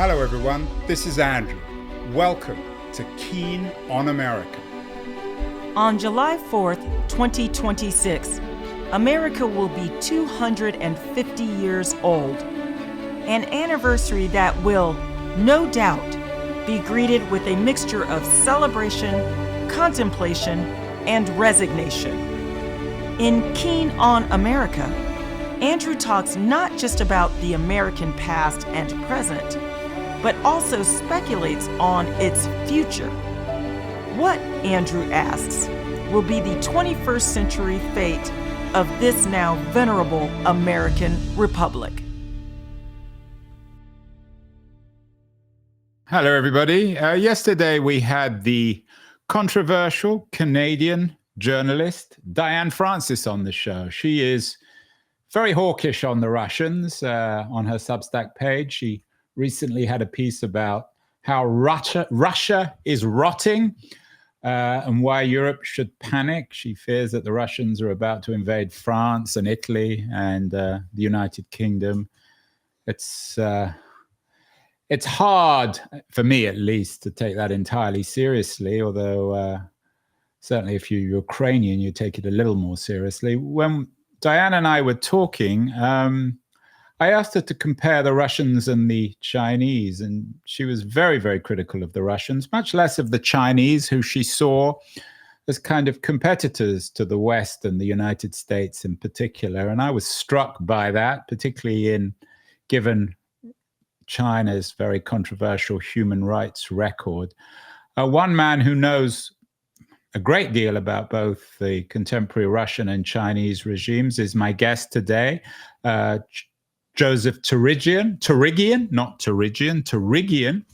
Hello everyone, this is Andrew. Welcome to Keen on America. On July 4th, 2026, America will be 250 years old. An anniversary that will, no doubt, be greeted with a mixture of celebration, contemplation, and resignation. In Keen on America, Andrew talks not just about the American past and present, but also speculates on its future. What, Andrew asks, will be the 21st century fate of this now venerable American republic? Hello everybody. Yesterday we had the controversial Canadian journalist Diane Francis on the show. She is very hawkish on the Russians. On her Substack page, she recently had a piece about how Russia is rotting and why Europe should panic. She fears that the Russians are about to invade France and Italy and the United Kingdom. It's hard, for me at least, to take that entirely seriously, although certainly if you're Ukrainian, you take it a little more seriously. When Diane and I were talking, I asked her to compare the Russians and the Chinese, and she was very, very critical of the Russians, much less of the Chinese, who she saw as kind of competitors to the West and the United States in particular. And I was struck by that, particularly given China's very controversial human rights record. One man who knows a great deal about both the contemporary Russian and Chinese regimes is my guest today, Joseph Torigian.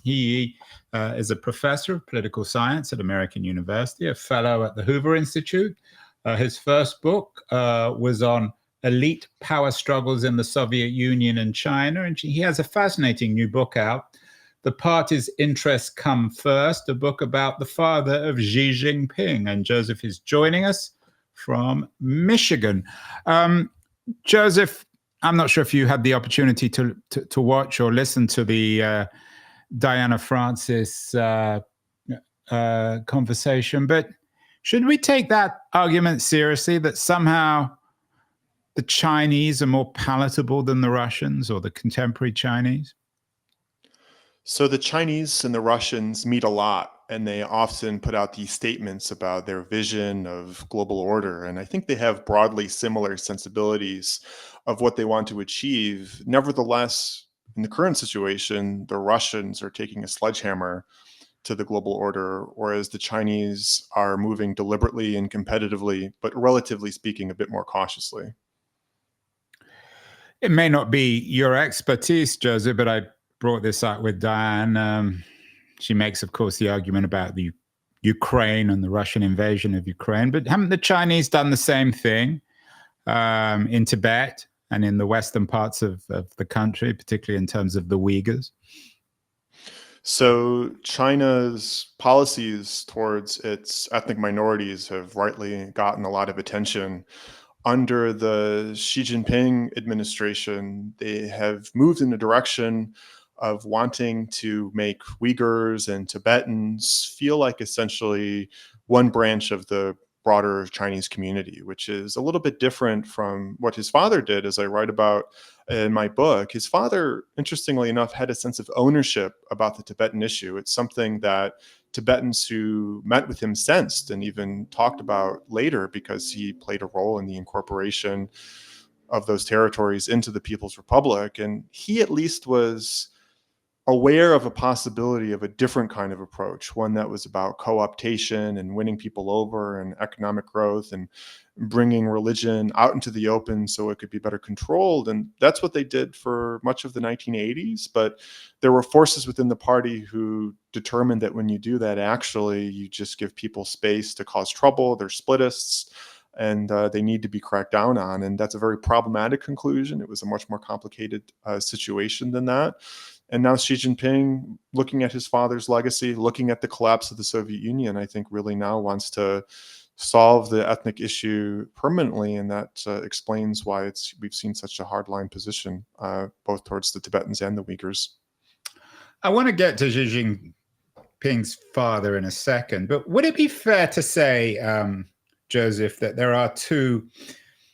He is a professor of political science at American University, a fellow at the Hoover Institute. His first book was on elite power struggles in the Soviet Union and China, and he has a fascinating new book out, The Party's Interests Come First, a book about the father of Xi Jinping. And Joseph is joining us from Michigan. Joseph, I'm not sure if you had the opportunity to watch or listen to the Diana Francis conversation, but should we take that argument seriously, that somehow the Chinese are more palatable than the Russians or the contemporary Chinese? So the Chinese and the Russians meet a lot, and they often put out these statements about their vision of global order. And I think they have broadly similar sensibilities of what they want to achieve. Nevertheless, in the current situation, the Russians are taking a sledgehammer to the global order, whereas the Chinese are moving deliberately and competitively, but relatively speaking, a bit more cautiously. It may not be your expertise, Joseph, but I brought this up with Diane. She makes, of course, the argument about the Ukraine and the Russian invasion of Ukraine. But haven't the Chinese done the same thing in Tibet and in the western parts of the country, particularly in terms of the Uyghurs? So China's policies towards its ethnic minorities have rightly gotten a lot of attention. Under the Xi Jinping administration, they have moved in the direction of wanting to make Uyghurs and Tibetans feel like essentially one branch of the broader Chinese community, which is a little bit different from what his father did, as I write about in my book. His father, interestingly enough, had a sense of ownership about the Tibetan issue. It's something that Tibetans who met with him sensed and even talked about later, because he played a role in the incorporation of those territories into the People's Republic. And he at least was aware of a possibility of a different kind of approach, one that was about co-optation and winning people over and economic growth and bringing religion out into the open so it could be better controlled. And that's what they did for much of the 1980s. But there were forces within the party who determined that when you do that, actually, you just give people space to cause trouble. They're splitists, and they need to be cracked down on. And that's a very problematic conclusion. It was a much more complicated situation than that. And now Xi Jinping, looking at his father's legacy, looking at the collapse of the Soviet Union, I think really now wants to solve the ethnic issue permanently. And that explains why we've seen such a hardline position, both towards the Tibetans and the Uyghurs. I want to get to Xi Jinping's father in a second, but would it be fair to say, Joseph, that there are two,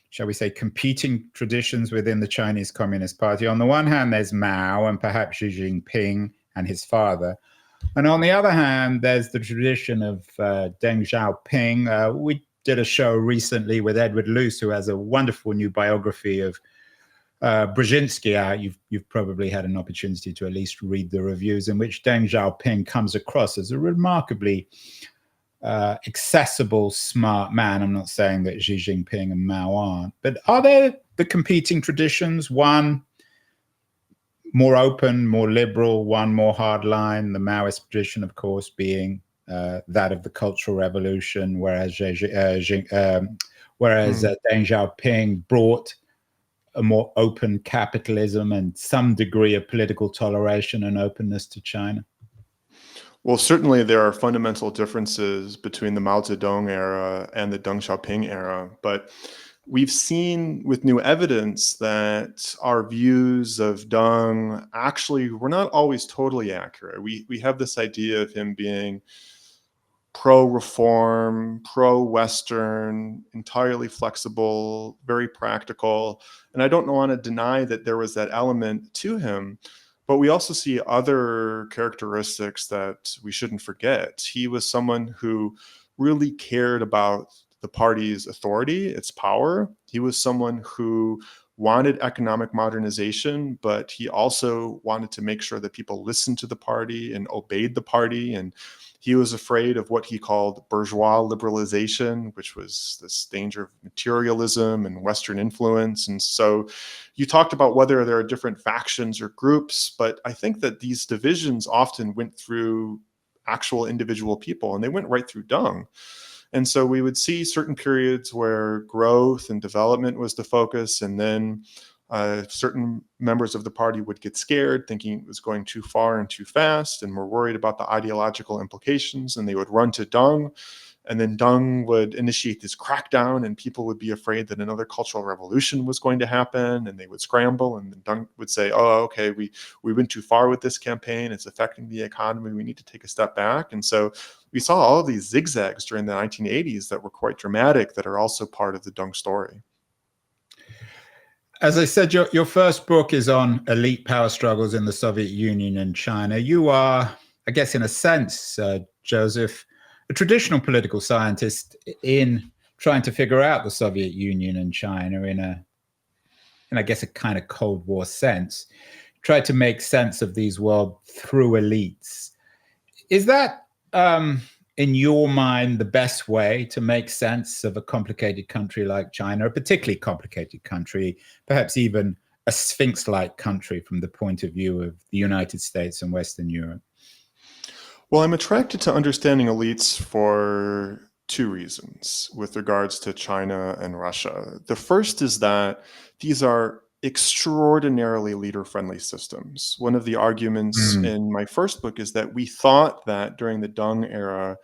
shall we say, competing traditions within the Chinese Communist Party? On the one hand, there's Mao and perhaps Xi Jinping and his father. And on the other hand, there's the tradition of Deng Xiaoping. We did a show recently with Edward Luce, who has a wonderful new biography of Brzezinski out. You've probably had an opportunity to at least read the reviews, in which Deng Xiaoping comes across as a remarkably accessible, smart man. I'm not saying that Xi Jinping and Mao aren't, but are there the competing traditions? One more open, more liberal, one more hardline, the Maoist tradition, of course, being that of the Cultural Revolution, whereas Deng Xiaoping brought a more open capitalism and some degree of political toleration and openness to China? Well, certainly there are fundamental differences between the Mao Zedong era and the Deng Xiaoping era, but we've seen with new evidence that our views of Deng actually were not always totally accurate. We have this idea of him being pro-reform, pro-Western, entirely flexible, very practical. And I don't want to deny that there was that element to him, but we also see other characteristics that we shouldn't forget. He was someone who really cared about the party's authority, its power. He was someone who wanted economic modernization, but he also wanted to make sure that people listened to the party and obeyed the party. And he was afraid of what he called bourgeois liberalization, which was this danger of materialism and Western influence. And so you talked about whether there are different factions or groups, but I think that these divisions often went through actual individual people, and they went right through Deng. And so we would see certain periods where growth and development was the focus, and then certain members of the party would get scared, thinking it was going too far and too fast, and were worried about the ideological implications, and they would run to Deng. And then Deng would initiate this crackdown, and people would be afraid that another cultural revolution was going to happen, and they would scramble. And then Deng would say, "Oh, okay, we went too far with this campaign. It's affecting the economy. We need to take a step back." And so we saw all of these zigzags during the 1980s that were quite dramatic, that are also part of the Deng story. As I said, your first book is on elite power struggles in the Soviet Union and China. You are, I guess, in a sense, Joseph, a traditional political scientist in trying to figure out the Soviet Union and China in I guess, a kind of Cold War sense. Try to make sense of these world through elites. Is that, in your mind, the best way to make sense of a complicated country like China, a particularly complicated country, perhaps even a Sphinx-like country from the point of view of the United States and Western Europe? Well, I'm attracted to understanding elites for two reasons with regards to China and Russia. The first is that these are extraordinarily leader-friendly systems. One of the arguments in my first book is that we thought that during the Deng era,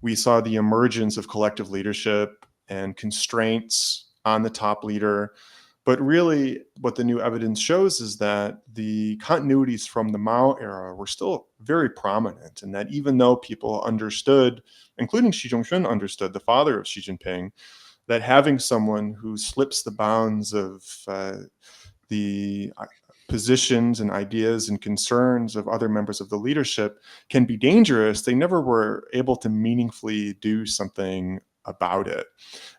we saw the emergence of collective leadership and constraints on the top leader. But really, what the new evidence shows is that the continuities from the Mao era were still very prominent, and that even though people understood, including Xi Jinping understood, the father of Xi Jinping, that having someone who slips the bounds of the positions and ideas and concerns of other members of the leadership can be dangerous, they never were able to meaningfully do something about it.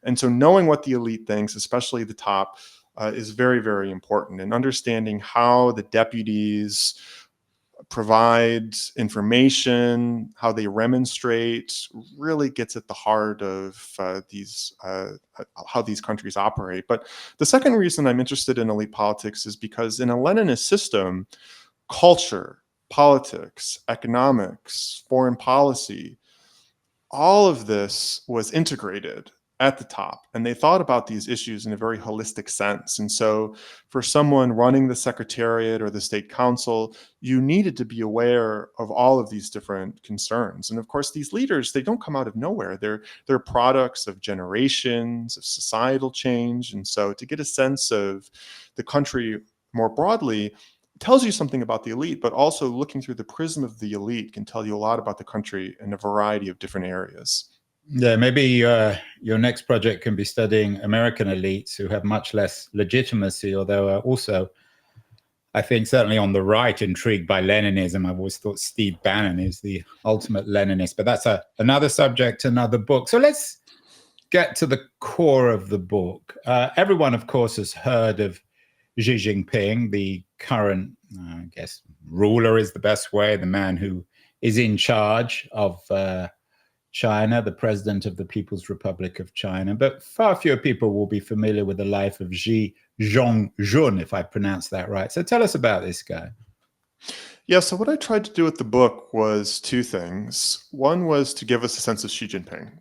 And so knowing what the elite thinks, especially the top, is very, very important. And understanding how the deputies provide information, how they remonstrate, really gets at the heart of how these countries operate. But the second reason I'm interested in elite politics is because in a Leninist system, culture, politics, economics, foreign policy, all of this was integrated at the top, and they thought about these issues in a very holistic sense. And so for someone running the secretariat or the state council, you needed to be aware of all of these different concerns. And of course, these leaders, they don't come out of nowhere. They're products of generations of societal change. And so to get a sense of the country more broadly, tells you something about the elite, but also looking through the prism of the elite can tell you a lot about the country in a variety of different areas. Yeah, maybe your next project can be studying American elites who have much less legitimacy, although also, I think, certainly on the right, intrigued by Leninism. I've always thought Steve Bannon is the ultimate Leninist, but that's another subject, another book. So let's get to the core of the book. Everyone, of course, has heard of Xi Jinping, the current, I guess, ruler is the best way, the man who is in charge of China, the president of the People's Republic of China. But far fewer people will be familiar with the life of Xi Jinping, if I pronounce that right. So tell us about this guy. Yeah, so what I tried to do with the book was two things. One was to give us a sense of Xi Jinping,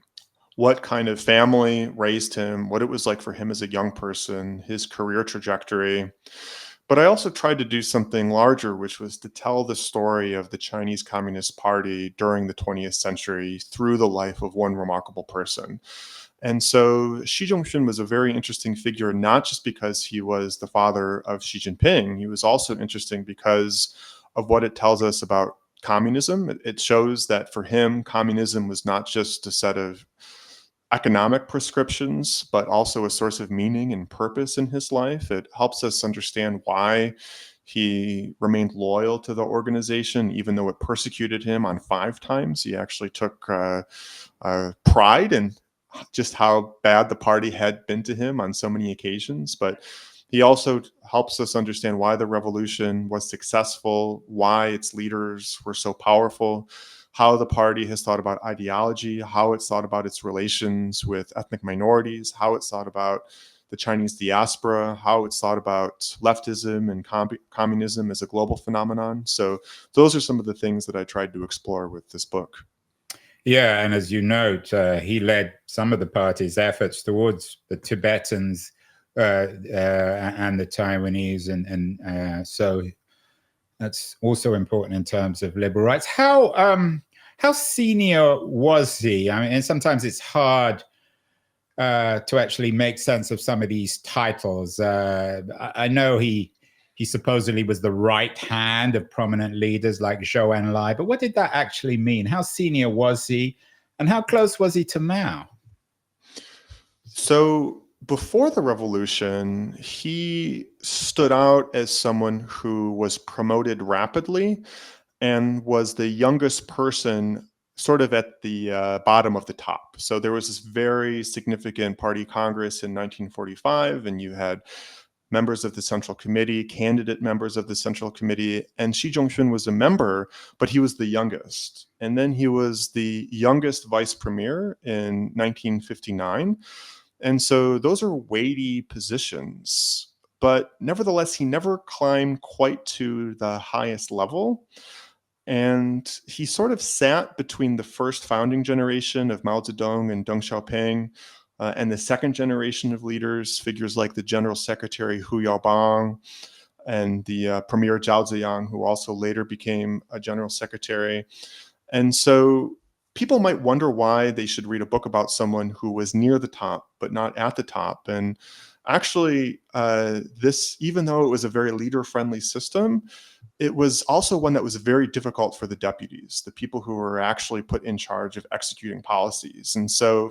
what kind of family raised him, what it was like for him as a young person, his career trajectory. But I also tried to do something larger, which was to tell the story of the Chinese Communist Party during the 20th century through the life of one remarkable person. And so Xi Jinping was a very interesting figure, not just because he was the father of Xi Jinping. He was also interesting because of what it tells us about communism. It shows that for him, communism was not just a set of economic prescriptions, but also a source of meaning and purpose in his life. It helps us understand why he remained loyal to the organization, even though it persecuted him on 5 times. He actually took pride in just how bad the party had been to him on so many occasions. But he also helps us understand why the revolution was successful, why its leaders were so powerful, how the party has thought about ideology, how it's thought about its relations with ethnic minorities, how it's thought about the Chinese diaspora, how it's thought about leftism and communism as a global phenomenon. So those are some of the things that I tried to explore with this book. Yeah, and as you note, he led some of the party's efforts towards the Tibetans and the Taiwanese, and so that's also important in terms of liberal rights. How senior was he? I mean, and sometimes it's hard to actually make sense of some of these titles. I know he supposedly was the right hand of prominent leaders like Zhou Enlai, but what did that actually mean? How senior was he, and how close was he to Mao? So before the revolution, he stood out as someone who was promoted rapidly and was the youngest person sort of at the bottom of the top. So there was this very significant party congress in 1945, and you had members of the Central Committee, candidate members of the Central Committee, and Xi Jinping was a member, but he was the youngest. And then he was the youngest vice premier in 1959. And so those are weighty positions. But nevertheless, he never climbed quite to the highest level. And he sort of sat between the first founding generation of Mao Zedong and Deng Xiaoping and the second generation of leaders, figures like the General Secretary Hu Yaobang and the Premier Zhao Ziyang, who also later became a General Secretary. And so people might wonder why they should read a book about someone who was near the top, but not at the top. And actually, this, even though it was a very leader-friendly system, it was also one that was very difficult for the deputies, the people who were actually put in charge of executing policies. And so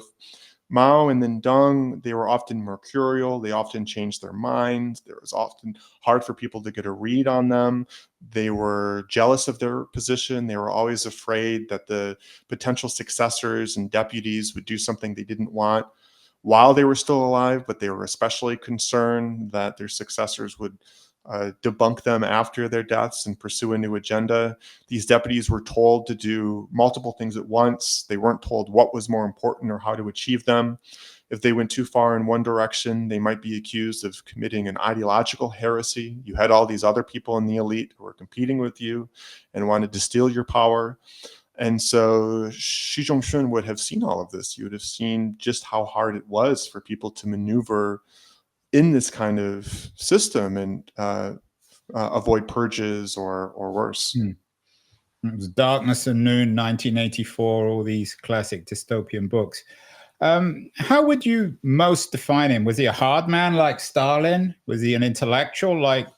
Mao and then Deng, they were often mercurial. They often changed their minds. It was often hard for people to get a read on them. They were jealous of their position. They were always afraid that the potential successors and deputies would do something they didn't want while they were still alive, but they were especially concerned that their successors would debunk them after their deaths and pursue a new agenda. These deputies were told to do multiple things at once. They weren't told what was more important or how to achieve them. If they went too far in one direction, they might be accused of committing an ideological heresy. You had all these other people in the elite who were competing with you and wanted to steal your power. And so Xi Jinping would have seen all of this. You would have seen just how hard it was for people to maneuver in this kind of system and avoid purges or worse. It was Darkness and Noon, 1984, all these classic dystopian books. How would you most define him? Was he a hard man like Stalin? Was he an intellectual like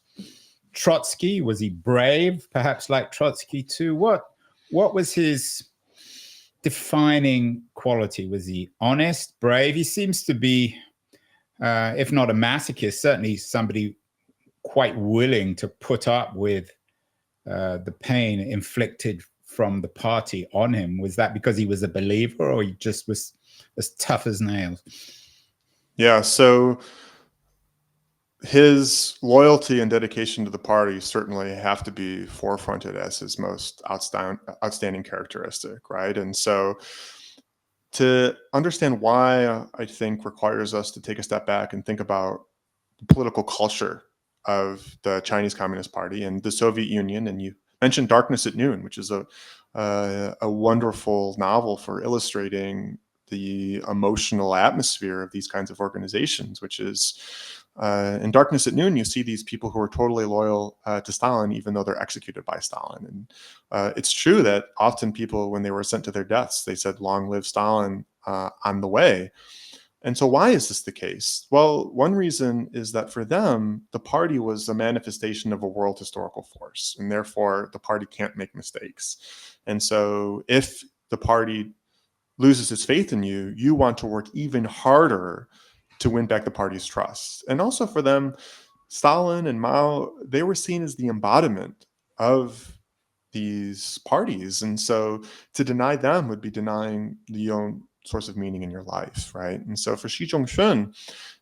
Trotsky? Was he brave, perhaps like Trotsky too? What was his defining quality? Was he honest, brave? He seems to be, if not a masochist, certainly somebody quite willing to put up with the pain inflicted from the party on him. Was that because he was a believer, or he just was as tough as nails? Yeah, so his loyalty and dedication to the party certainly have to be forefronted as his most outstanding characteristic, right? And so to understand why, I think requires us to take a step back and think about the political culture of the Chinese Communist Party and the Soviet Union. And you mentioned Darkness at Noon, which is a wonderful novel for illustrating the emotional atmosphere of these kinds of organizations, which is in Darkness at Noon, you see these people who are totally loyal to Stalin, even though they're executed by Stalin. And it's true that often people, when they were sent to their deaths, they said, "Long live Stalin," on the way. And so why is this the case? Well, one reason is that for them, the party was a manifestation of a world historical force, and therefore the party can't make mistakes. And so if the party loses its faith in you, you want to work even harder to win back the party's trust. And also for them, Stalin and Mao, they were seen as the embodiment of these parties. And so to deny them would be denying your own source of meaning in your life, right? And so for Xi Jinping,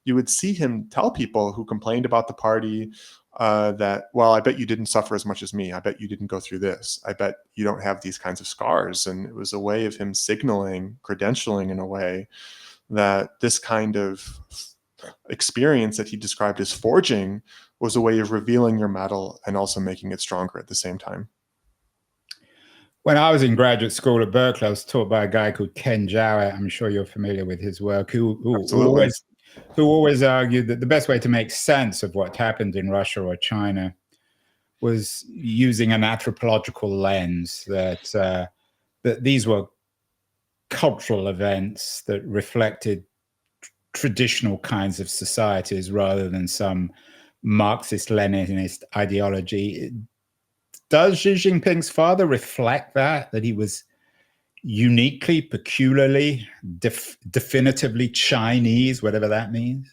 you would see him tell people who complained about the party that, well, I bet you didn't suffer as much as me. I bet you didn't go through this. I bet you don't have these kinds of scars. And it was a way of him signaling, credentialing in a way that this kind of experience that he described as forging was a way of revealing your metal and also making it stronger at the same time. When I was in graduate school at Berkeley, I was taught by a guy called Ken Jowett. I'm sure you're familiar with his work, who always argued that the best way to make sense of what happened in Russia or China was using an anthropological lens, that these were cultural events that reflected traditional kinds of societies rather than some Marxist-Leninist ideology. Does Xi Jinping's father reflect that he was uniquely, peculiarly, definitively Chinese, whatever that means?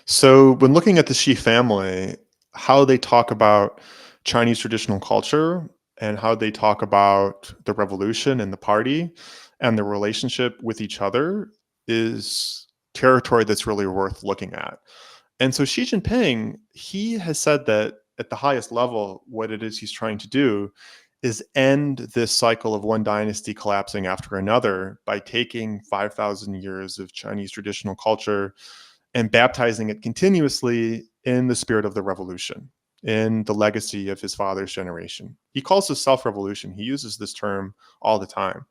So when looking at the Xi family, how they talk about Chinese traditional culture and how they talk about the revolution and the party and the relationship with each other is territory that's really worth looking at. And so Xi Jinping, he has said that at the highest level, what it is he's trying to do is end this cycle of one dynasty collapsing after another by taking 5,000 years of Chinese traditional culture and baptizing it continuously in the spirit of the revolution, in the legacy of his father's generation. He calls this self-revolution. He uses this term all the time.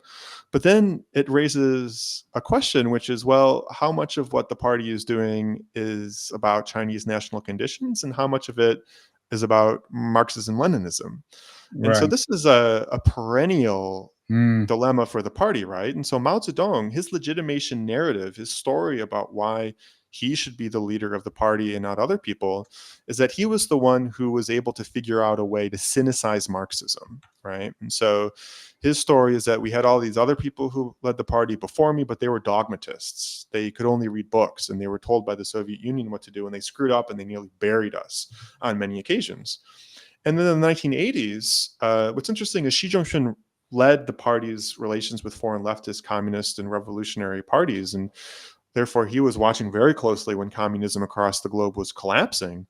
But then it raises a question, which is, well, how much of what the party is doing is about Chinese national conditions and how much of it is about Marxism-Leninism? And so this is a perennial dilemma for the party, right? And so Mao Zedong, his legitimation narrative, his story about why he should be the leader of the party and not other people, is that he was the one who was able to figure out a way to synthesize Marxism, right? And so his story is that we had all these other people who led the party before me, but they were dogmatists. They could only read books, and they were told by the Soviet Union what to do, and they screwed up and they nearly buried us on many occasions. And then in the 1980s, what's interesting is Xi Jinping led the party's relations with foreign leftist, communist, and revolutionary parties. And therefore, he was watching very closely when communism across the globe was collapsing.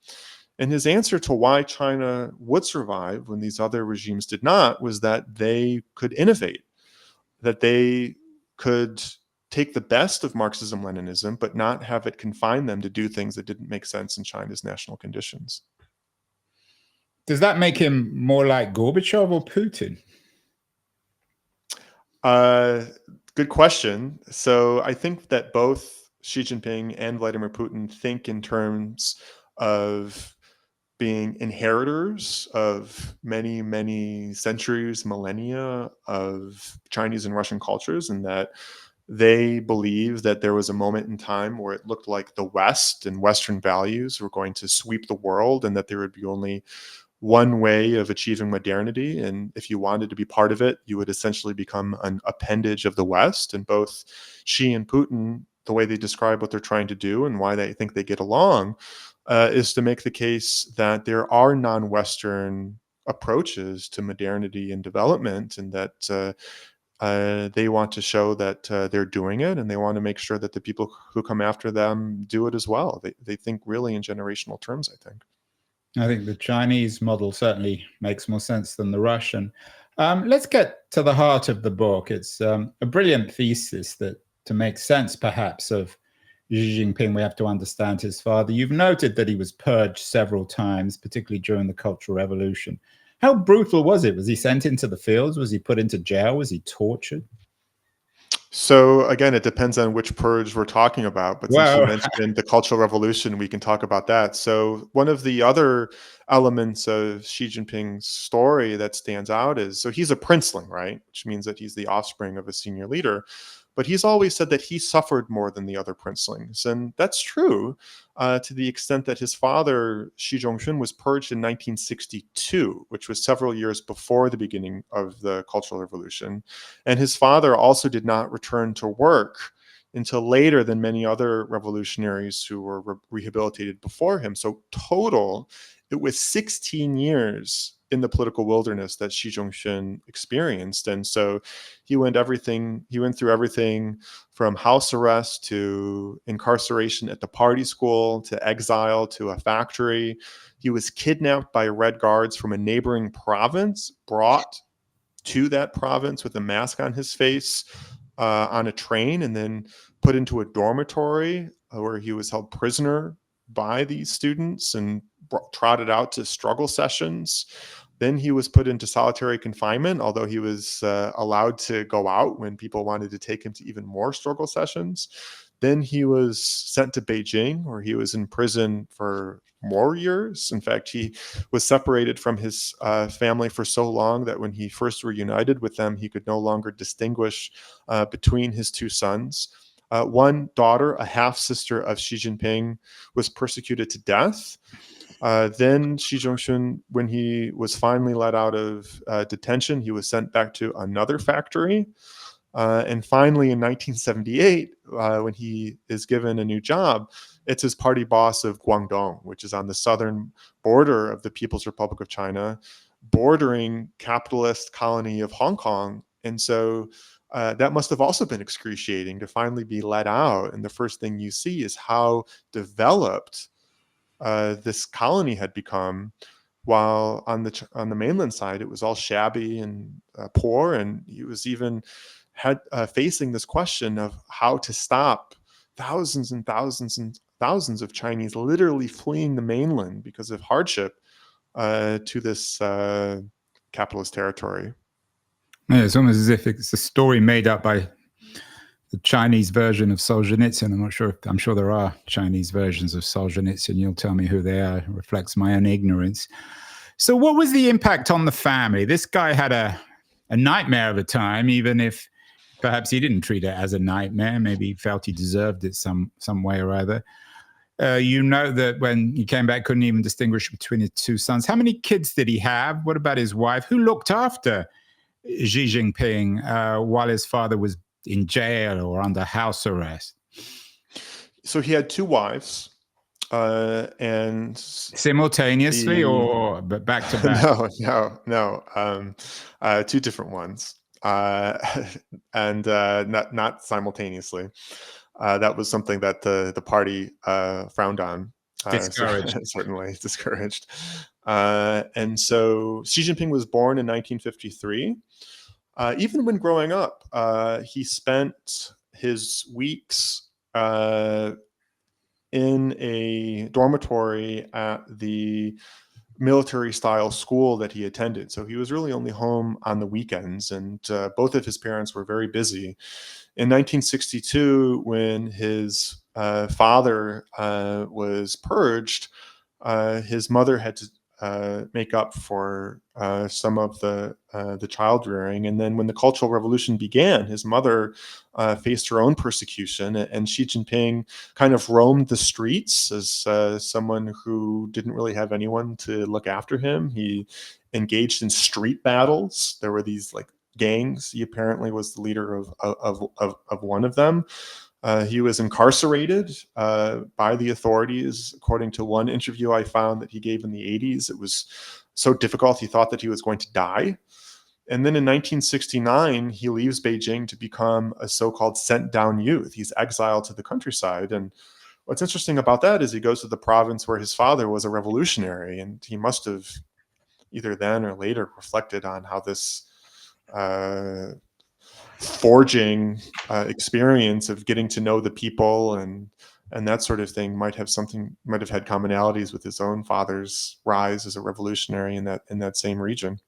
And his answer to why China would survive when these other regimes did not was that they could innovate, that they could take the best of Marxism-Leninism, but not have it confine them to do things that didn't make sense in China's national conditions. Does that make him more like Gorbachev or Putin? Good question. So I think that both Xi Jinping and Vladimir Putin think in terms of being inheritors of many, many centuries, millennia of Chinese and Russian cultures, and that They believe that there was a moment in time where it looked like the West and Western values were going to sweep the world, and that there would be only one way of achieving modernity. And if you wanted to be part of it, you would essentially become an appendage of the West. And both Xi and Putin, the way they describe what they're trying to do and why they think they get along, is to make the case that there are non-Western approaches to modernity and development, and that they want to show that they're doing it, and they want to make sure that the people who come after them do it as well. They think really in generational terms, I think. I think the Chinese model certainly makes more sense than the Russian. Let's get to the heart of the book. It's a brilliant thesis that, to make sense perhaps of Xi Jinping, we have to understand his father. You've noted that he was purged several times, particularly during the Cultural Revolution. How brutal was it? Was he sent into the fields? Was he put into jail? Was he tortured? So again, it depends on which purge we're talking about. But since you Well, mentioned the Cultural Revolution, we can talk about that. So one of the other elements of Xi Jinping's story that stands out is, so he's a princeling, right? Which means that he's the offspring of a senior leader. But he's always said that he suffered more than the other princelings. And that's true to the extent that his father, Xi Jinping, was purged in 1962, which was several years before the beginning of the Cultural Revolution. And his father also did not return to work until later than many other revolutionaries who were rehabilitated before him. So total, it was 16 years in the political wilderness that Xi Jinping experienced. And so he went through everything from house arrest to incarceration at the party school, to exile, to a factory. He was kidnapped by Red Guards from a neighboring province, brought to that province with a mask on his face on a train, and then put into a dormitory where he was held prisoner by these students and trotted out to struggle sessions. Then he was put into solitary confinement, although he was allowed to go out when people wanted to take him to even more struggle sessions. Then he was sent to Beijing, where he was in prison for more years. In fact, he was separated from his family for so long that when he first reunited with them, he could no longer distinguish between his two sons. One daughter, a half-sister of Xi Jinping, was persecuted to death. Then Xi Jinping, when he was finally let out of detention, he was sent back to another factory. And finally, in 1978, when he is given a new job, it's as party boss of Guangdong, which is on the southern border of the People's Republic of China, bordering capitalist colony of Hong Kong. And so that must have also been excruciating to finally be let out. And the first thing you see is how developed this colony had become, while on the mainland side it was all shabby and poor. And he was even facing this question of how to stop thousands and thousands and thousands of Chinese literally fleeing the mainland because of hardship to this capitalist territory. Yeah, it's almost as if it's a story made up by the Chinese version of Solzhenitsyn. I'm sure there are Chinese versions of Solzhenitsyn. You'll tell me who they are. It reflects my own ignorance. So what was the impact on the family? This guy had a nightmare of a time, even if perhaps he didn't treat it as a nightmare. Maybe he felt he deserved it some way or other. You know that when he came back, couldn't even distinguish between his two sons. How many kids did he have? What about his wife? Who looked after Xi Jinping while his father was in jail or under house arrest? So he had two wives, and simultaneously or but back to back? No. Two different ones, and not simultaneously. That was something that the party frowned on. Discouraged. Certainly discouraged. And so Xi Jinping was born in 1953. Even when growing up, he spent his weeks in a dormitory at the military-style school that he attended. So he was really only home on the weekends, and both of his parents were very busy. In 1962, when his father was purged, his mother had to make up for some of the child rearing. And then when the Cultural Revolution began, his mother faced her own persecution, and Xi Jinping kind of roamed the streets as someone who didn't really have anyone to look after him. He engaged in street battles. There were these like gangs. He apparently was the leader of one of them. He was incarcerated by the authorities. According to one interview I found that he gave in the 80s, it was so difficult he thought that he was going to die. And then in 1969, he leaves Beijing to become a so-called sent down youth. He's exiled to the countryside. And what's interesting about that is he goes to the province where his father was a revolutionary, and he must have either then or later reflected on how this forging experience of getting to know the people and that sort of thing might have had commonalities with his own father's rise as a revolutionary in that same region.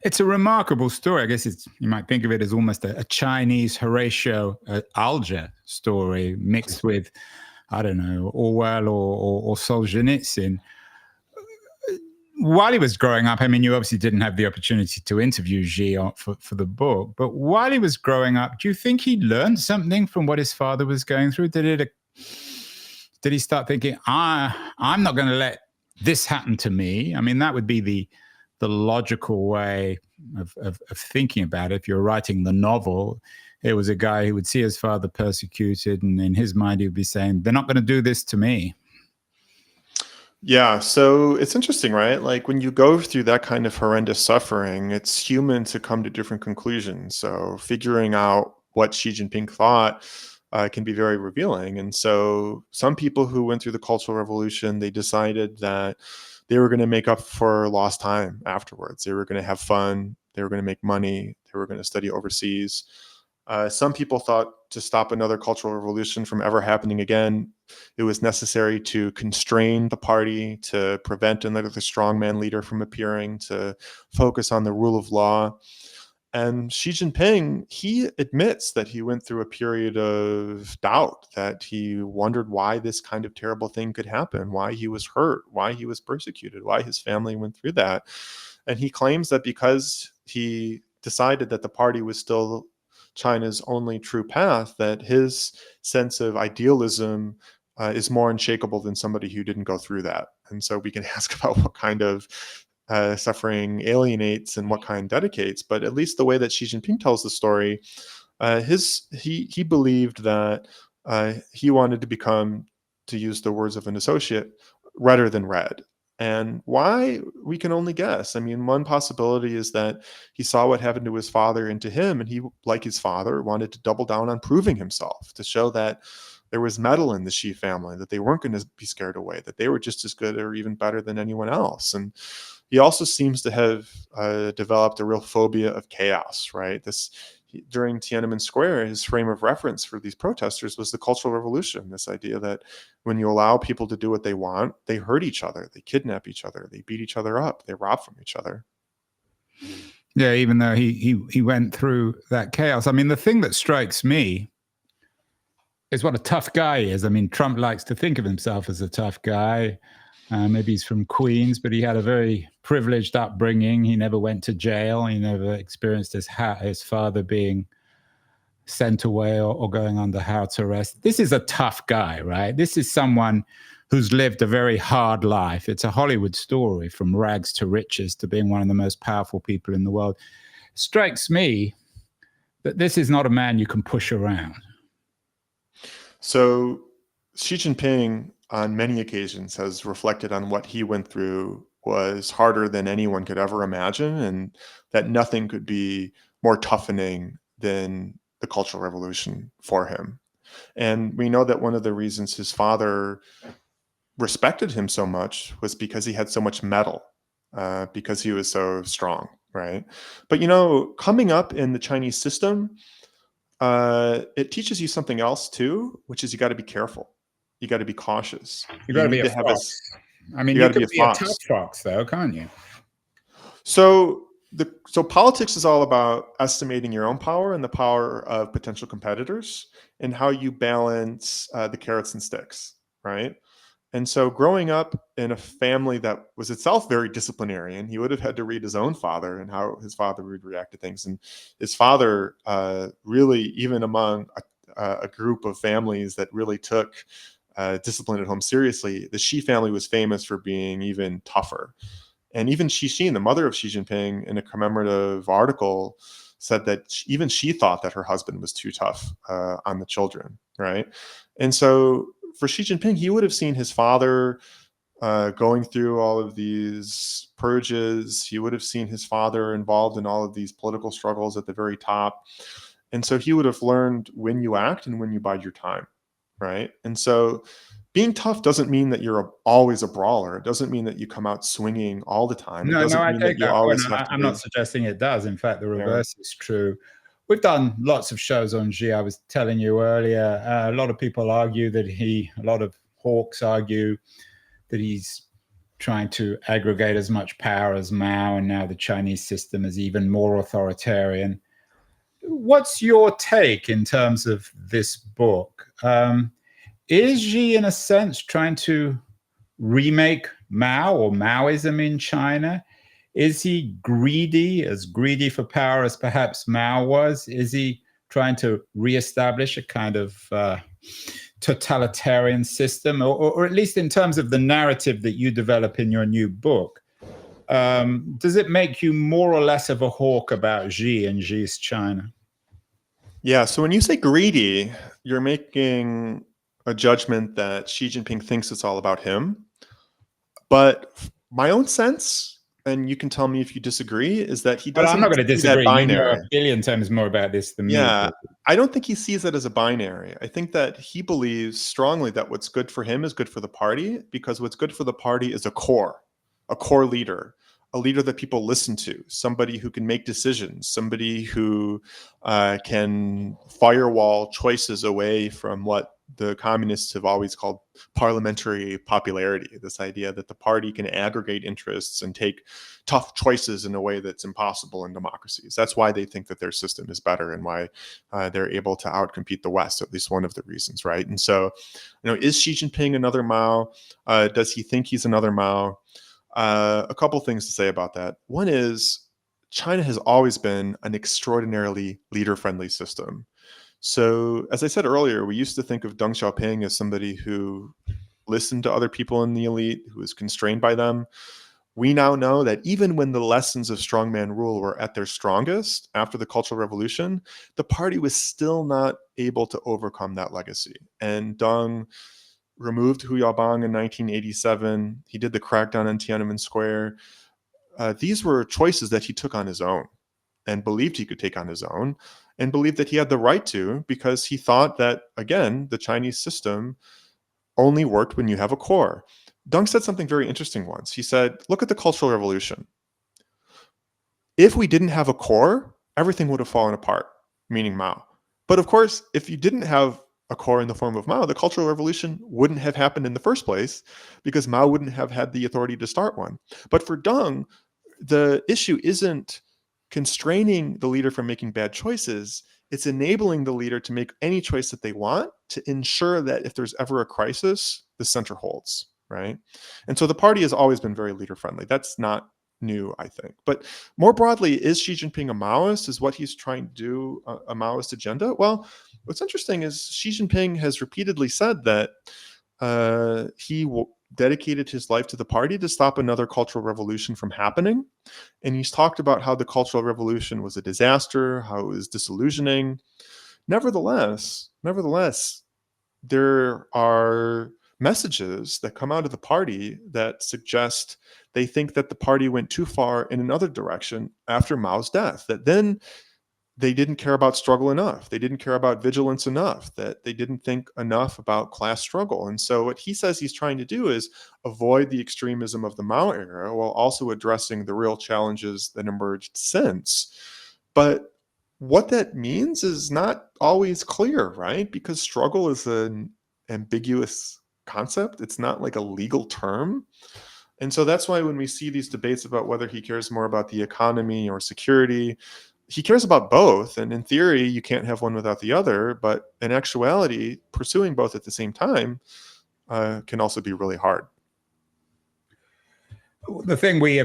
It's a remarkable story. I guess you might think of it as almost a Chinese Horatio Alger story mixed with, I don't know, Orwell or Solzhenitsyn. While he was growing up, I mean, you obviously didn't have the opportunity to interview Xi for the book, but while he was growing up, do you think he learned something from what his father was going through? Did he start thinking, I'm not going to let this happen to me? I mean, that would be the logical way of thinking about it. If you're writing the novel, it was a guy who would see his father persecuted, and in his mind, he would be saying, they're not going to do this to me. Yeah, so it's interesting, right? Like when you go through that kind of horrendous suffering, it's human to come to different conclusions. So figuring out what Xi Jinping thought can be very revealing. And so some people who went through the Cultural Revolution, they decided that they were going to make up for lost time afterwards. They were going to have fun. They were going to make money. They were going to study overseas. Some people thought to stop another cultural revolution from ever happening again, it was necessary to constrain the party, to prevent another strongman leader from appearing, to focus on the rule of law. And Xi Jinping, he admits that he went through a period of doubt, that he wondered why this kind of terrible thing could happen, why he was hurt, why he was persecuted, why his family went through that. And he claims that because he decided that the party was still China's only true path, that his sense of idealism is more unshakable than somebody who didn't go through that. And so we can ask about what kind of suffering alienates and what kind dedicates. But at least the way that Xi Jinping tells the story, he believed that he wanted to become, to use the words of an associate, redder than red. And why, we can only guess. I mean, one possibility is that he saw what happened to his father and to him, and he, like his father, wanted to double down on proving himself, to show that there was mettle in the Xi family, that they weren't going to be scared away, that they were just as good or even better than anyone else. And he also seems to have developed a real phobia of chaos, right? During Tiananmen Square, his frame of reference for these protesters was the Cultural Revolution, this idea that when you allow people to do what they want, they hurt each other, they kidnap each other, they beat each other up, they rob from each other. Yeah, even though he went through that chaos. I mean, the thing that strikes me is what a tough guy he is. I mean, Trump likes to think of himself as a tough guy. Maybe he's from Queens, but he had a very privileged upbringing. He never went to jail. He never experienced his father being sent away or going under house arrest. This is a tough guy, right? This is someone who's lived a very hard life. It's a Hollywood story, from rags to riches to being one of the most powerful people in the world. It strikes me that this is not a man you can push around. So Xi Jinping, on many occasions, has reflected on what he went through was harder than anyone could ever imagine, and that nothing could be more toughening than the Cultural Revolution for him. And we know that one of the reasons his father respected him so much was because he had so much mettle, because he was so strong, right? But, coming up in the Chinese system, it teaches you something else too, which is you got to be careful. You got to be cautious. You got to be a fox. I mean, you could be a tough fox, though, can't you? So politics is all about estimating your own power and the power of potential competitors, and how you balance the carrots and sticks, right? And so growing up in a family that was itself very disciplinarian, he would have had to read his own father and how his father would react to things. And his father really, even among a group of families that really took discipline at home seriously, the Xi family was famous for being even tougher. And even Xi Jinping, the mother of Xi Jinping, in a commemorative article, said that even she thought that her husband was too tough on the children, right? And so for Xi Jinping, he would have seen his father going through all of these purges. He would have seen his father involved in all of these political struggles at the very top. And so he would have learned when you act and when you bide your time, right? And so being tough doesn't mean that you're always a brawler. It doesn't mean that you come out swinging all the time. It No, doesn't I mean that take you that point. always have to I'm be, not suggesting it does. In fact, the yeah. reverse is true. We've done lots of shows on Xi. I was telling you earlier, a lot of people argue that a lot of hawks argue that he's trying to aggregate as much power as Mao, and now the Chinese system is even more authoritarian. What's your take in terms of this book? Is Xi, in a sense, trying to remake Mao or Maoism in China? Is he as greedy for power as perhaps Mao was? Is he trying to reestablish a kind of totalitarian system, or at least in terms of the narrative that you develop in your new book? Does it make you more or less of a hawk about Xi and Xi's China? Yeah. So when you say greedy, you're making a judgment that Xi Jinping thinks it's all about him. But my own sense, and you can tell me if you disagree, is that he Well, I'm not doesn't going to see that disagree. You know a binary. billion times more about this than me. Yeah, I don't think he sees it as a binary. I think that he believes strongly that what's good for him is good for the party, because what's good for the party is a core leader, a leader that people listen to, somebody who can make decisions, somebody who can firewall choices away from what the communists have always called parliamentary popularity, this idea that the party can aggregate interests and take tough choices in a way that's impossible in democracies. That's why they think that their system is better, and why they're able to outcompete the West, at least one of the reasons, right? And so, is Xi Jinping another Mao? Does he think he's another Mao? A couple things to say about that. One is, China has always been an extraordinarily leader-friendly system. So, as I said earlier, we used to think of Deng Xiaoping as somebody who listened to other people in the elite, who was constrained by them. We now know that even when the lessons of strongman rule were at their strongest after the Cultural Revolution, the party was still not able to overcome that legacy. And Deng removed Hu Yaobang in 1987. He did the crackdown on Tiananmen Square. These were choices that he took on his own, and believed he could take on his own, and believed that he had the right to, because he thought that, again, the Chinese system only worked when you have a core. Deng said something very interesting once. He said, look at the Cultural Revolution. If we didn't have a core, everything would have fallen apart, meaning Mao. But of course, if you didn't have a core in the form of Mao, the Cultural Revolution wouldn't have happened in the first place, because Mao wouldn't have had the authority to start one. But for Deng, the issue isn't constraining the leader from making bad choices. It's enabling the leader to make any choice that they want, to ensure that if there's ever a crisis, the center holds, right? And so the party has always been very leader friendly. That's not new, I think. But more broadly, is Xi Jinping a Maoist? Is what he's trying to do a Maoist agenda? Well, what's interesting is Xi Jinping has repeatedly said that he dedicated his life to the party to stop another cultural revolution from happening. And he's talked about how the Cultural Revolution was a disaster, how it was disillusioning. Nevertheless, there are messages that come out of the party that suggest they think that the party went too far in another direction after Mao's death, that then they didn't care about struggle enough. They didn't care about vigilance enough, that they didn't think enough about class struggle. And so what he says he's trying to do is avoid the extremism of the Mao era, while also addressing the real challenges that emerged since. But what that means is not always clear, right? Because struggle is an ambiguous concept. It's not like a legal term. And so that's why when we see these debates about whether he cares more about the economy or security, he cares about both. And in theory, you can't have one without the other. But in actuality, pursuing both at the same time can also be really hard. The thing we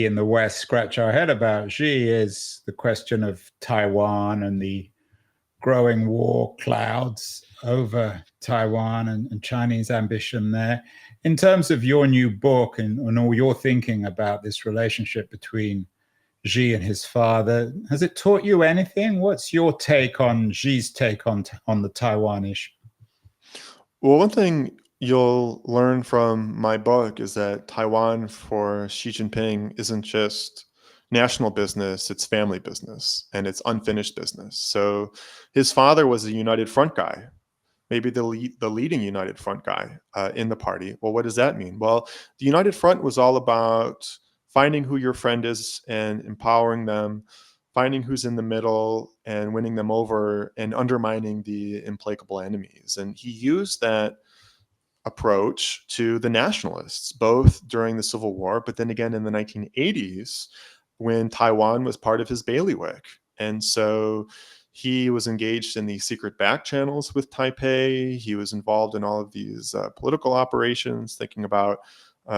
in the West scratch our head about Xi is the question of Taiwan and the growing war clouds over Taiwan and Chinese ambition there. In terms of your new book and all your thinking about this relationship between Xi and his father, has it taught you anything? What's your take on Xi's take on the Taiwan issue? Well, one thing you'll learn from my book is that Taiwan for Xi Jinping isn't just national business, it's family business and it's unfinished business. So his father was a United Front guy, maybe the leading United Front guy in the party. Well, what does that mean? Well, the United Front was all about finding who your friend is and empowering them, finding who's in the middle and winning them over and undermining the implacable enemies. And he used that approach to the nationalists, both during the Civil War, but then again in the 1980s when Taiwan was part of his bailiwick. And so he was engaged in these secret back channels with Taipei. He was involved in all of these political operations, thinking about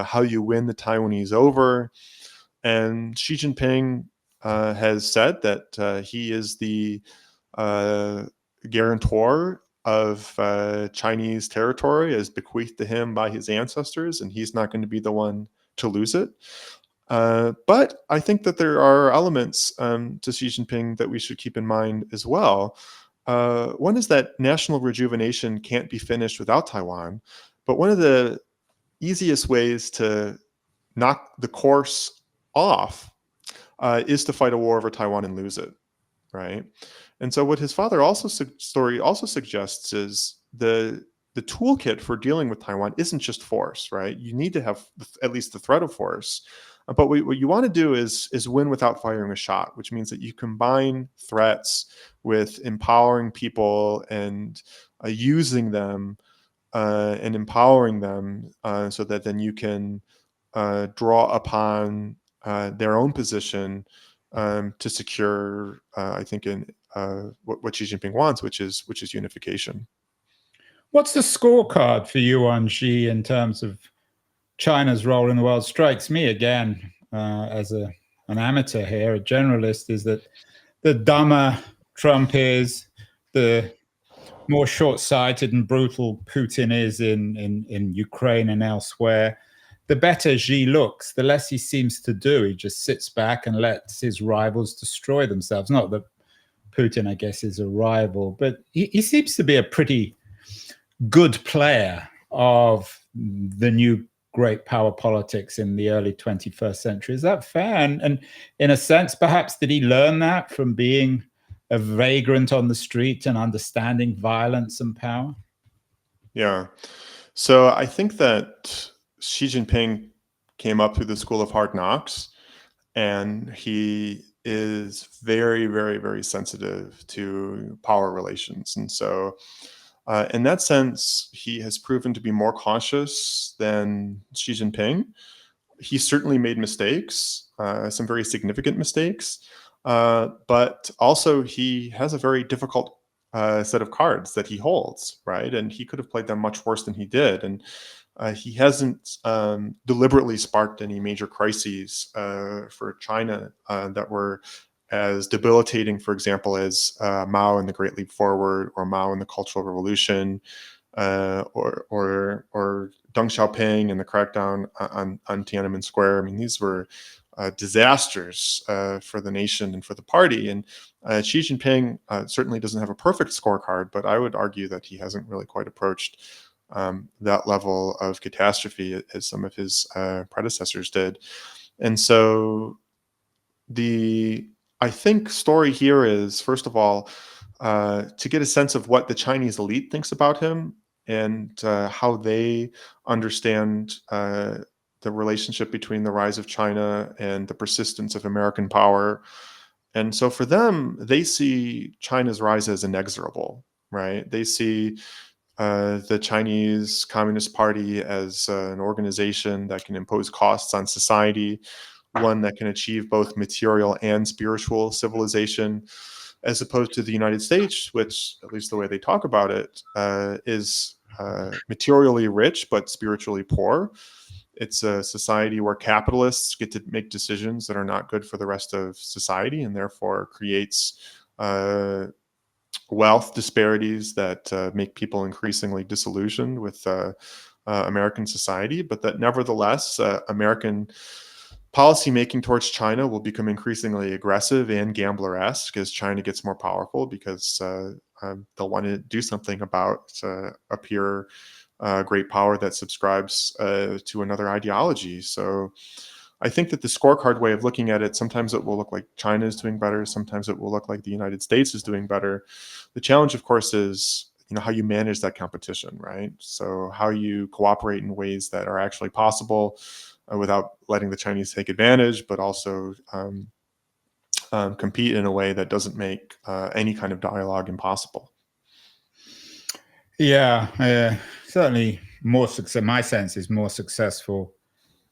how you win the Taiwanese over. And Xi Jinping has said that he is the guarantor of Chinese territory as bequeathed to him by his ancestors, and he's not going to be the one to lose it. But I think that there are elements to Xi Jinping that we should keep in mind as well. One is that national rejuvenation can't be finished without Taiwan, but one of the easiest ways to knock the course off is to fight a war over Taiwan and lose it, right? And so what his father story also suggests is the toolkit for dealing with Taiwan isn't just force, right? You need to have at least the threat of force. But what you want to do is win without firing a shot, which means that you combine threats with empowering people and using them and empowering them so that then you can draw upon their own position to secure, I think, in what Xi Jinping wants, which is unification. What's the scorecard for you on Xi in terms of China's role in the world? Strikes me again as an amateur here, a generalist, is that the dumber Trump is, the more short-sighted and brutal Putin is in Ukraine and elsewhere, the better Xi looks, the less he seems to do. He just sits back and lets his rivals destroy themselves. Not that Putin, I guess, is a rival, but he seems to be a pretty good player of the new great power politics in the early 21st century. Is that fair? And in a sense, perhaps, did he learn that from being a vagrant on the street and understanding violence and power? Yeah. So I think that Xi Jinping came up through the school of hard knocks, and he is very, very, very sensitive to power relations. And so in that sense, he has proven to be more cautious than Xi Jinping. He certainly made mistakes, some very significant mistakes, but also he has a very difficult set of cards that he holds, right? And he could have played them much worse than he did. And he hasn't deliberately sparked any major crises for China that were as debilitating, for example, as Mao and the Great Leap Forward, or Mao and the Cultural Revolution, or Deng Xiaoping and the crackdown on Tiananmen Square. I mean, these were disasters for the nation and for the party. And Xi Jinping certainly doesn't have a perfect scorecard, but I would argue that he hasn't really quite approached that level of catastrophe as some of his predecessors did. And so I think story here is, first of all, to get a sense of what the Chinese elite thinks about him and how they understand the relationship between the rise of China and the persistence of American power. And so for them, they see China's rise as inexorable, right? They see the Chinese Communist Party as an organization that can impose costs on society, one that can achieve both material and spiritual civilization, as opposed to the United States, which, at least the way they talk about it, is materially rich but spiritually poor. It's a society where capitalists get to make decisions that are not good for the rest of society, and therefore creates wealth disparities that make people increasingly disillusioned with American society. But that nevertheless, American policymaking towards China will become increasingly aggressive and gambler-esque as China gets more powerful, because they'll want to do something about a pure great power that subscribes to another ideology. So I think that the scorecard way of looking at it, sometimes it will look like China is doing better, sometimes it will look like the United States is doing better. The challenge, of course, is how you manage that competition, right? So how you cooperate in ways that are actually possible without letting the Chinese take advantage, but also compete in a way that doesn't make any kind of dialogue impossible. Yeah, certainly more success. My sense is more successful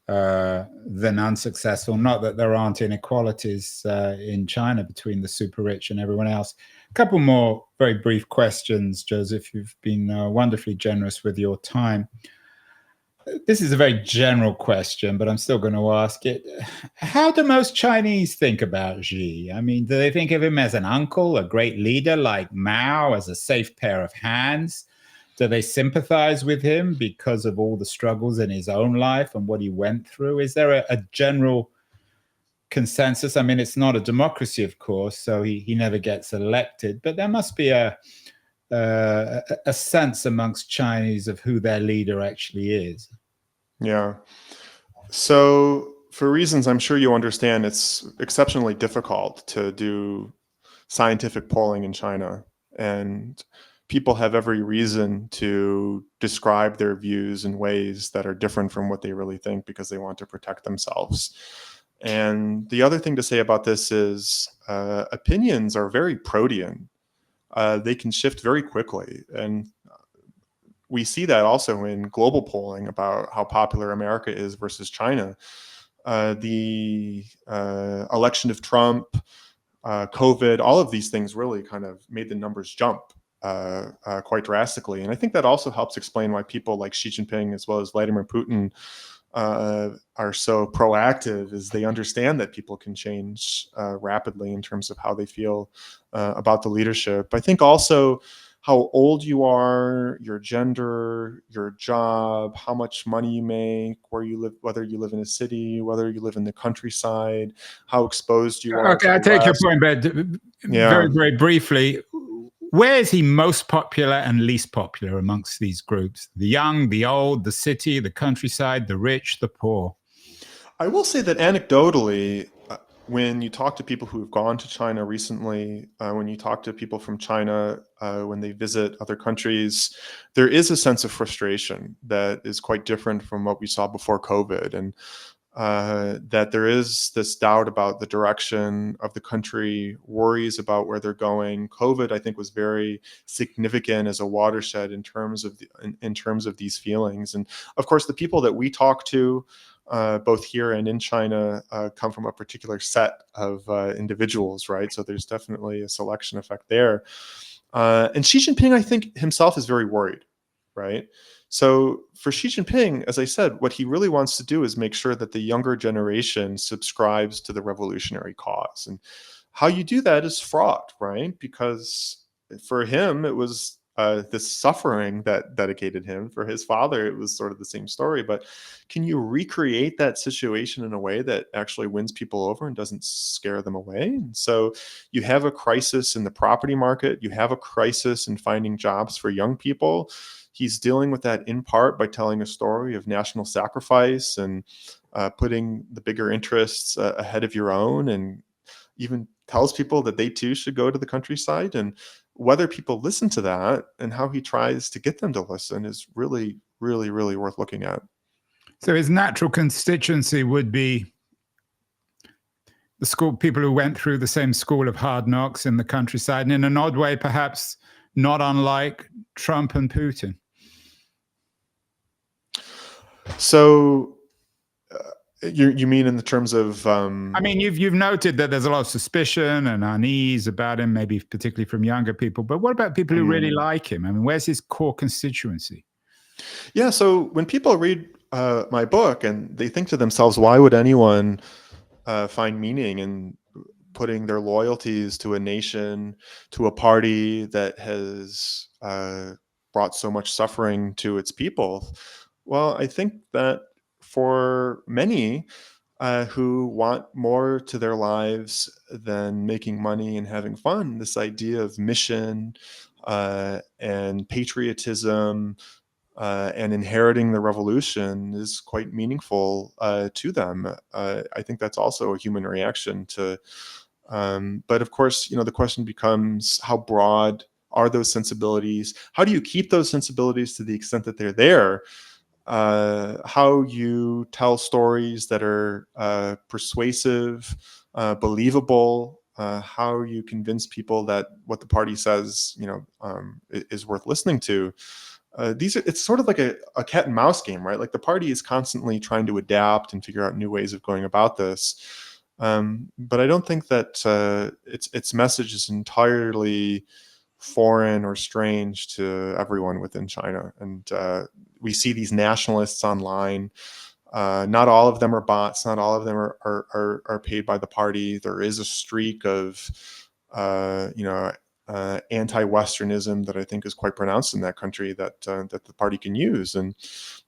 than unsuccessful. Not that there aren't inequalities in China between the super rich and everyone else. A couple more very brief questions, Joseph. You've been wonderfully generous with your time. This is a very general question, but I'm still going to ask it. How do most Chinese think about Xi? I mean, do they think of him as an uncle, a great leader like Mao, as a safe pair of hands? Do they sympathize with him because of all the struggles in his own life and what he went through? Is there a general consensus? I mean, it's not a democracy, of course, so he never gets elected, but there must be a sense amongst Chinese of who their leader actually is. Yeah. So for reasons I'm sure you understand, it's exceptionally difficult to do scientific polling in China. And people have every reason to describe their views in ways that are different from what they really think, because they want to protect themselves. And the other thing to say about this is opinions are very protean. They can shift very quickly. And we see that also in global polling about how popular America is versus China. The election of Trump, COVID, all of these things really kind of made the numbers jump quite drastically. And I think that also helps explain why people like Xi Jinping as well as Vladimir Putin are so proactive, is they understand that people can change rapidly in terms of how they feel about the leadership. I think also how old you are, your gender, your job, how much money you make, where you live, whether you live in a city, whether you live in the countryside, how exposed you are. Okay, I take your point, but very, very briefly, where is he most popular and least popular amongst these groups? The young, the old, the city, the countryside, the rich, the poor? I will say that anecdotally, when you talk to people who have gone to China recently, when you talk to people from China, when they visit other countries, there is a sense of frustration that is quite different from what we saw before COVID. And that there is this doubt about the direction of the country, worries about where they're going. COVID, I think, was very significant as a watershed in terms of these feelings. And of course, the people that we talk to, both here and in China, come from a particular set of individuals, right? So there's definitely a selection effect there. And Xi Jinping, I think, himself is very worried, right? So for Xi Jinping, as I said, what he really wants to do is make sure that the younger generation subscribes to the revolutionary cause. And how you do that is fraught, right? Because for him, it was this suffering that dedicated him. For his father, it was sort of the same story. But can you recreate that situation in a way that actually wins people over and doesn't scare them away? And so you have a crisis in the property market. You have a crisis in finding jobs for young people. He's dealing with that in part by telling a story of national sacrifice and putting the bigger interests ahead of your own, and even tells people that they too should go to the countryside. And whether people listen to that and how he tries to get them to listen is really, really, really worth looking at. So his natural constituency would be the school people who went through the same school of hard knocks in the countryside, and in an odd way, perhaps not unlike Trump and Putin. So you mean in the terms of I mean, you've noted that there's a lot of suspicion and unease about him, maybe particularly from younger people, but what about people who really like him? I mean, where's his core constituency? Yeah, so when people read my book and they think to themselves, why would anyone find meaning in putting their loyalties to a nation, to a party that has brought so much suffering to its people? Well, I think that for many who want more to their lives than making money and having fun, this idea of mission and patriotism and inheriting the revolution is quite meaningful to them. I think that's also a human reaction to. But of course, the question becomes how broad are those sensibilities? How do you keep those sensibilities to the extent that they're there? How you tell stories that are persuasive, believable, how you convince people that what the party says, is worth listening to. It's sort of like a cat and mouse game, right? Like the party is constantly trying to adapt and figure out new ways of going about this. But I don't think that its message is entirely foreign or strange to everyone within China. And we see these nationalists online. Not all of them are bots. Not all of them are paid by the party. There is a streak of, anti-Westernism that I think is quite pronounced in that country that the party can use. And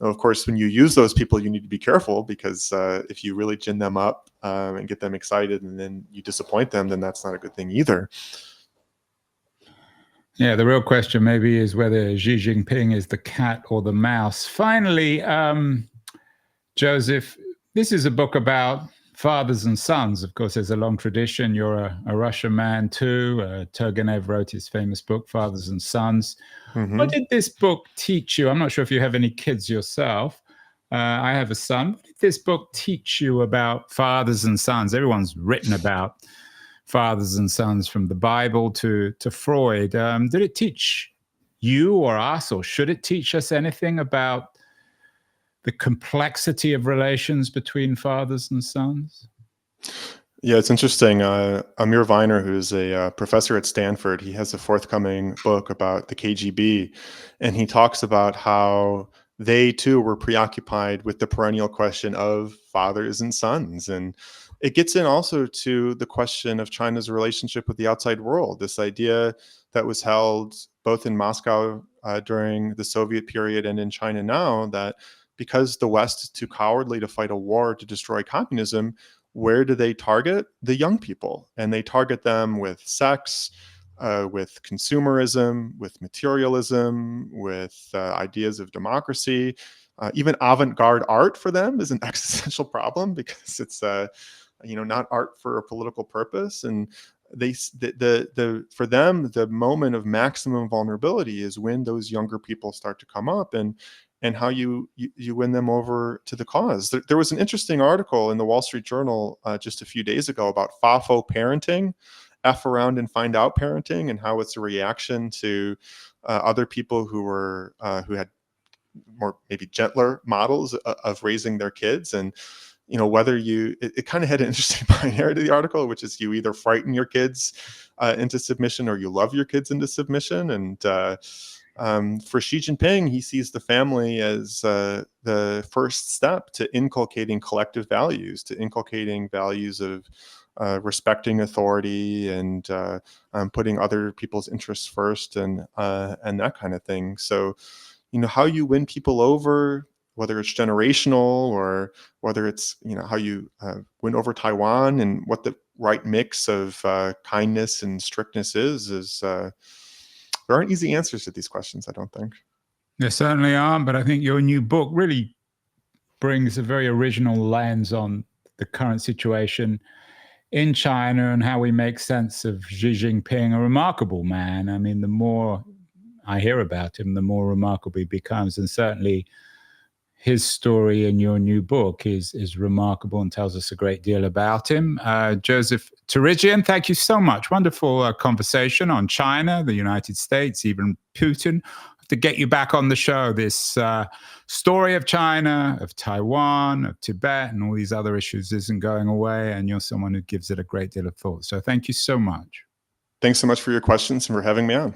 of course, when you use those people, you need to be careful because if you really gin them up and get them excited, and then you disappoint them, then that's not a good thing either. Yeah, the real question maybe is whether Xi Jinping is the cat or the mouse. Finally, Joseph, this is a book about fathers and sons. Of course, there's a long tradition. You're a Russian man too. Turgenev wrote his famous book, Fathers and Sons. Mm-hmm. What did this book teach you? I'm not sure if you have any kids yourself. I have a son. What did this book teach you about fathers and sons? Everyone's written about fathers and sons from the Bible to Freud. Did it teach you or us, or should it teach us anything about the complexity of relations between fathers and sons? Yeah, it's interesting. Amir Viner, who's a professor at Stanford, he has a forthcoming book about the KGB, and he talks about how they too were preoccupied with the perennial question of fathers and sons. And it gets in also to the question of China's relationship with the outside world, this idea that was held both in Moscow during the Soviet period and in China now, that because the West is too cowardly to fight a war to destroy communism, where do they target? The young people. And they target them with sex, with consumerism, with materialism, with ideas of democracy. Even avant-garde art for them is an existential problem because it's not art for a political purpose. And for them, the moment of maximum vulnerability is when those younger people start to come up, and how you win them over to the cause. There was an interesting article in the Wall Street Journal just a few days ago about FAFO parenting, F around and find out parenting, and how it's a reaction to other people who had more maybe gentler models of raising their kids. And whether it kind of had an interesting binary to the article, which is you either frighten your kids into submission or you love your kids into submission. And for Xi Jinping, he sees the family as the first step to inculcating collective values, to inculcating values of respecting authority and putting other people's interests first, and that kind of thing. So, how you win people over, whether it's generational or whether it's how you win over Taiwan, and what the right mix of kindness and strictness is there aren't easy answers to these questions, I don't think. There certainly aren't, but I think your new book really brings a very original lens on the current situation in China and how we make sense of Xi Jinping, a remarkable man. I mean, the more I hear about him, the more remarkable he becomes. And certainly his story in your new book is remarkable and tells us a great deal about him. Joseph Torigian, thank you so much. Wonderful conversation on China, the United States, even Putin. To get you back on the show, this story of China, of Taiwan, of Tibet, and all these other issues isn't going away, and you're someone who gives it a great deal of thought. So thank you so much. Thanks so much for your questions and for having me on.